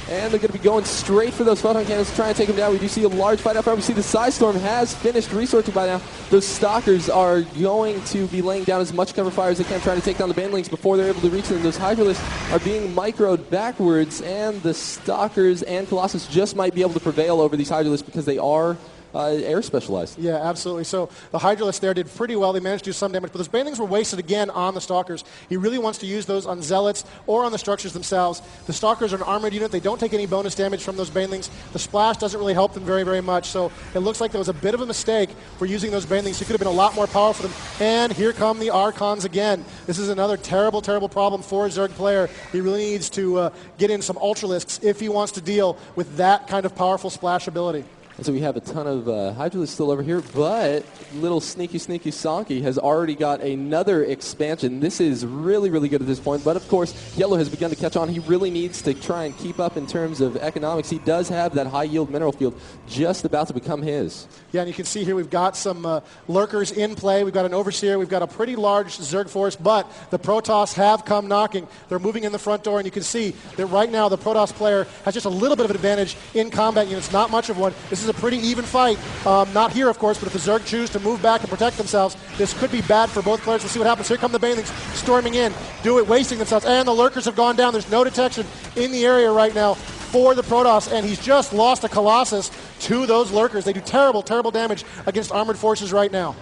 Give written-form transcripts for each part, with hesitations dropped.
And they're going to be going straight for those photon cannons to try and take them down. We do see a large fight out front. We see the Psystorm has finished resourcing by now. Those Stalkers are going to be laying down as much cover fire as they can, trying to take down the Banelings before they're able to reach them. Those Hydralisks are being microed backwards, and the Stalkers and Colossus just might be able to prevail over these Hydralisks because they are air specialized. Yeah, absolutely. So the Hydralisks there did pretty well. They managed to do some damage, but those Banelings were wasted again on the Stalkers. He really wants to use those on Zealots or on the structures themselves. The Stalkers are an armored unit. They don't take any bonus damage from those Banelings. The splash doesn't really help them very, very much. So it looks like there was a bit of a mistake for using those Banelings. He could have been a lot more powerful for them. And here come the Archons again. This is another terrible, terrible problem for a Zerg player. He really needs to get in some Ultralisks if he wants to deal with that kind of powerful splash ability. And so we have a ton of Hydralisks still over here, but little sneaky Sonky has already got another expansion. This is really, really good at this point, but of course, Yellow has begun to catch on. He really needs to try and keep up in terms of economics. He does have that high-yield mineral field just about to become his. Yeah, and you can see here we've got some lurkers in play. We've got an Overseer. We've got a pretty large Zerg force, but the Protoss have come knocking. They're moving in the front door, and you can see that right now the Protoss player has just a little bit of an advantage in combat units, not much of one. This is a pretty even fight. Not here, of course, but if the Zerg choose to move back and protect themselves, this could be bad for both players. Let's see what happens. Here come the Banelings storming in, wasting themselves, and the Lurkers have gone down. There's no detection in the area right now for the Protoss, and he's just lost a Colossus to those Lurkers. They do terrible, terrible damage against armored forces right now.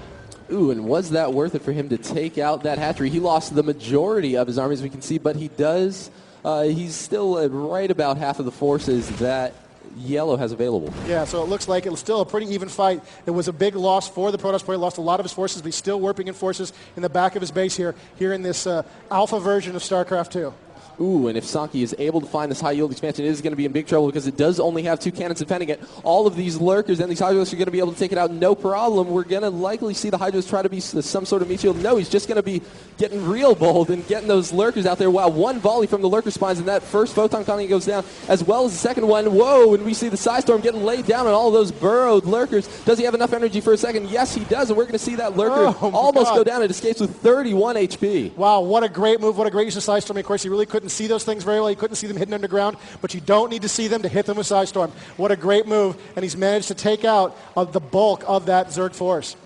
Ooh, and was that worth it for him to take out that hatchery? He lost the majority of his army, as we can see, but he does, he's still at right about half of the forces that Yellow has available. Yeah, so it looks like it was still a pretty even fight. It was a big loss for the Protoss player. Lost a lot of his forces, but he's still warping in forces in the back of his base here in this alpha version of StarCraft 2. Ooh, and if Sanki is able to find this high-yield expansion, it is going to be in big trouble because it does only have 2 cannons defending it. All of these Lurkers and these Hydralisks are going to be able to take it out no problem. We're going to likely see the Hydralisk try to be some sort of meat shield. No, he's just going to be getting real bold and getting those Lurkers out there. Wow, one volley from the Lurker spines, and that first Photon Cannon goes down, as well as the second one. Whoa, and we see the Psystorm getting laid down on all of those burrowed Lurkers. Does he have enough energy for a second? Yes, he does, and we're going to see that Lurker almost go down. It escapes with 31 HP. Wow, what a great move. What a great use of Psystorm. Of course, he really couldn't see those things very well. You couldn't see them hidden underground, but you don't need to see them to hit them with Psystorm. What a great move, and he's managed to take out the bulk of that Zerg force.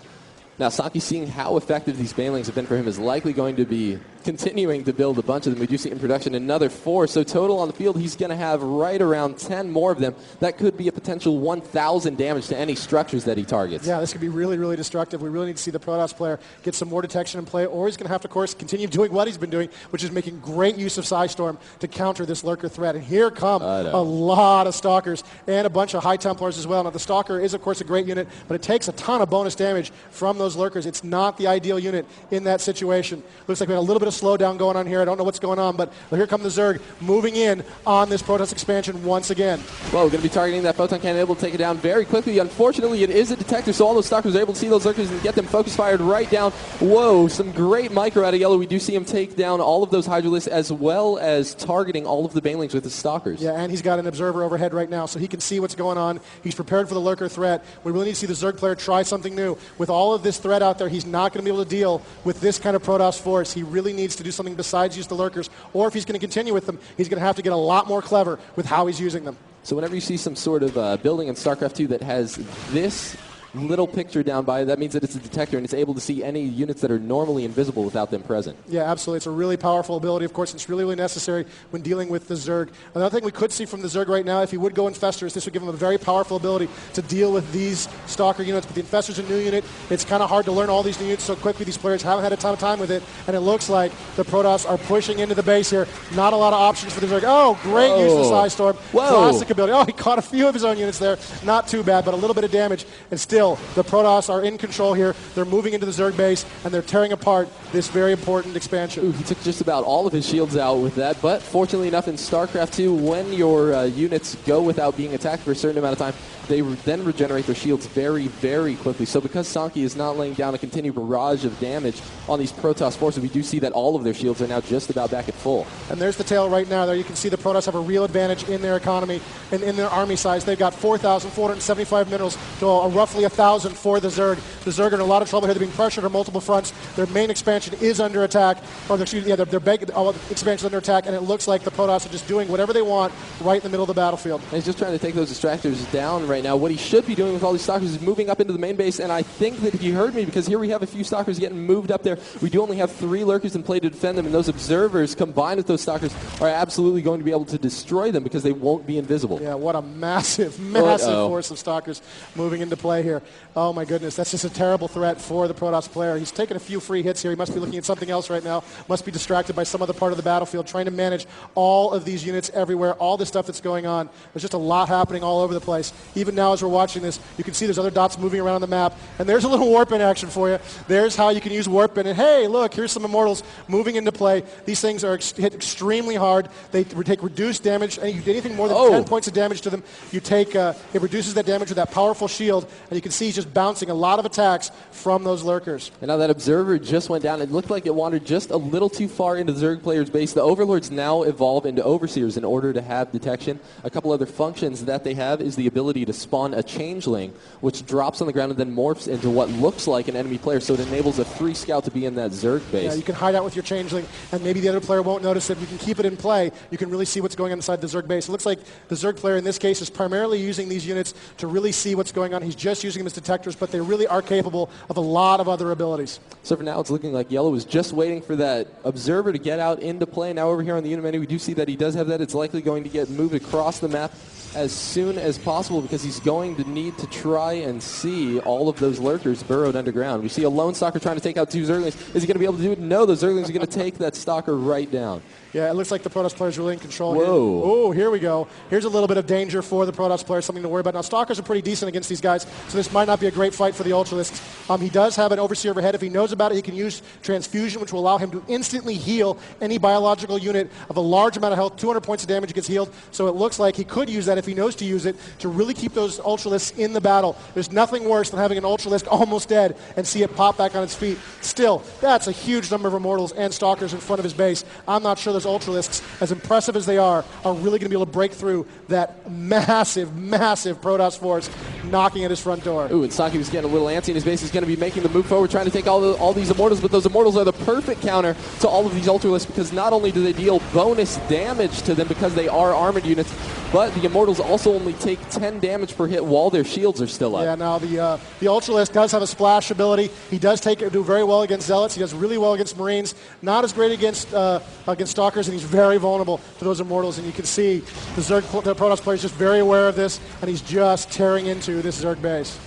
Now, Saki, seeing how effective these Banelings have been for him, is likely going to be continuing to build a bunch of them. We do see in production another 4. So total on the field, he's going to have right around 10 more of them. That could be a potential 1,000 damage to any structures that he targets. Yeah, this could be really, really destructive. We really need to see the Protoss player get some more detection in play, or he's going to have to, of course, continue doing what he's been doing, which is making great use of Psystorm to counter this Lurker threat. And here come a lot of Stalkers and a bunch of High Templars as well. Now, the Stalker is, of course, a great unit, but it takes a ton of bonus damage from those Lurkers. It's not the ideal unit in that situation. Looks like we had a little bit of slowdown going on here. I don't know what's going on, but here come the Zerg moving in on this Protoss expansion once again. Well, we're going to be targeting that Photon Cannon, able to take it down very quickly. Unfortunately, it is a detector, so all those Stalkers are able to see those Lurkers and get them focus fired right down. Whoa, some great micro out of Yellow. We do see him take down all of those Hydralisks as well as targeting all of the Banelings with his Stalkers. Yeah, and he's got an observer overhead right now, so he can see what's going on. He's prepared for the Lurker threat. We really need to see the Zerg player try something new. With all of this threat out there, he's not going to be able to deal with this kind of Protoss force. He really needs to do something besides use the Lurkers, or if he's going to continue with them, he's going to have to get a lot more clever with how he's using them. So whenever you see some sort of building in StarCraft 2 that has this little picture down by it, that means that it's a detector and it's able to see any units that are normally invisible without them present. Yeah, absolutely. It's a really powerful ability. Of course, it's really, really necessary when dealing with the Zerg. Another thing we could see from the Zerg right now, if he would go Infestors, this would give him a very powerful ability to deal with these Stalker units. But the Infestor's a new unit. It's kind of hard to learn all these new units so quickly. These players haven't had a ton of time with it, and it looks like the Protoss are pushing into the base here. Not a lot of options for the Zerg. Oh, great use of Psystorm. Classic ability. Oh, he caught a few of his own units there. Not too bad, but a little bit of damage. And still, the Protoss are in control here. They're moving into the Zerg base, and they're tearing apart this very important expansion. Ooh, he took just about all of his shields out with that, but fortunately enough in StarCraft 2, when your units go without being attacked for a certain amount of time, they then regenerate their shields very, very quickly. So because Sanki is not laying down a continued barrage of damage on these Protoss forces, we do see that all of their shields are now just about back at full. And there's the tail right now. There you can see the Protoss have a real advantage in their economy and in their army size. They've got 4,475 minerals to roughly 4,000 for the Zerg. The Zerg are in a lot of trouble here. They're being pressured on multiple fronts. Their main expansion is under attack, or their big expansion is under attack, and it looks like the Protoss are just doing whatever they want right in the middle of the battlefield. And he's just trying to take those distractors down right now. What he should be doing with all these Stalkers is moving up into the main base, and I think that he heard me because here we have a few Stalkers getting moved up there. We do only have 3 Lurkers in play to defend them, and those observers combined with those Stalkers are absolutely going to be able to destroy them because they won't be invisible. Yeah, what a massive force of Stalkers moving into play here. Oh my goodness, that's just a terrible threat for the Protoss player. He's taken a few free hits here. He must be looking at something else right now. Must be distracted by some other part of the battlefield, trying to manage all of these units everywhere, all the stuff that's going on. There's just a lot happening all over the place. Even now as we're watching this, you can see there's other dots moving around on the map, and there's a little warp in action for you. There's how you can use warp in, and hey, look, here's some Immortals moving into play. These things are hit extremely hard. They take reduced damage, and you do anything more than 10 points of damage to them, you take, it reduces that damage with that powerful shield, and you can see he's just bouncing a lot of attacks from those Lurkers. And now that Observer just went down. It looked like it wandered just a little too far into the Zerg player's base. The Overlords now evolve into Overseers in order to have detection. A couple other functions that they have is the ability to spawn a Changeling, which drops on the ground and then morphs into what looks like an enemy player, so it enables a free scout to be in that Zerg base. Yeah, you can hide out with your Changeling, and maybe the other player won't notice it. You can keep it in play. You can really see what's going on inside the Zerg base. It looks like the Zerg player in this case is primarily using these units to really see what's going on. He's just using them as detectors, but they really are capable of a lot of other abilities. So for now, it's looking like Yellow is just waiting for that Observer to get out into play. Now over here on the unit menu, we do see that he does have that. It's likely going to get moved across the map as soon as possible because he's going to need to try and see all of those Lurkers burrowed underground. We see a lone Stalker trying to take out 2 Zerglings. Is he going to be able to do it? No, the Zerglings are going to take that Stalker right down. Yeah, it looks like the Protoss player is really in control here. Oh, here we go. Here's a little bit of danger for the Protoss player, something to worry about. Now, Stalkers are pretty decent against these guys, so this might not be a great fight for the Ultralisks. He does have an Overseer overhead. If he knows about it, he can use Transfusion, which will allow him to instantly heal any biological unit of a large amount of health. 200 points of damage gets healed, so it looks like he could use that if he knows to use it to really keep those Ultralisks in the battle. There's nothing worse than having an Ultralisk almost dead and see it pop back on its feet. Still, that's a huge number of Immortals and Stalkers in front of his base. I'm not sure those Ultralisks, as impressive as they are really going to be able to break through that massive Protoss force knocking at his front door. Ooh, and Saki was getting a little antsy in his base. He's going to be making the move forward, trying to take all these Immortals, but those Immortals are the perfect counter to all of these Ultralisks because not only do they deal bonus damage to them because they are armored units, but the Immortals also only take 10 damage per hit while their shields are still up. Yeah, now the Ultralisk does have a splash ability. He does do very well against Zealots. He does really well against Marines. Not as great against Stalkers, and he's very vulnerable to those Immortals. And you can see the Protoss player is just very aware of this, and he's just tearing into this Zerg base.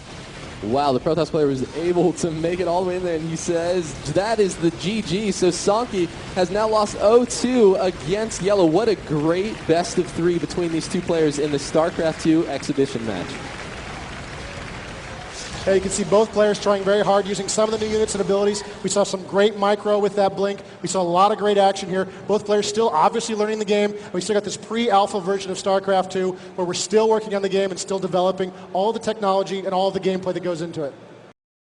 Wow, the Protoss player was able to make it all the way in there, and he says that is the GG. So Sankey has now lost 0-2 against Yellow. What a great best of 3 between these two players in the StarCraft 2 exhibition match. Yeah, you can see both players trying very hard using some of the new units and abilities. We saw some great micro with that blink. We saw a lot of great action here. Both players still obviously learning the game. We still got this pre-alpha version of StarCraft 2 where we're still working on the game and still developing all the technology and all the gameplay that goes into it.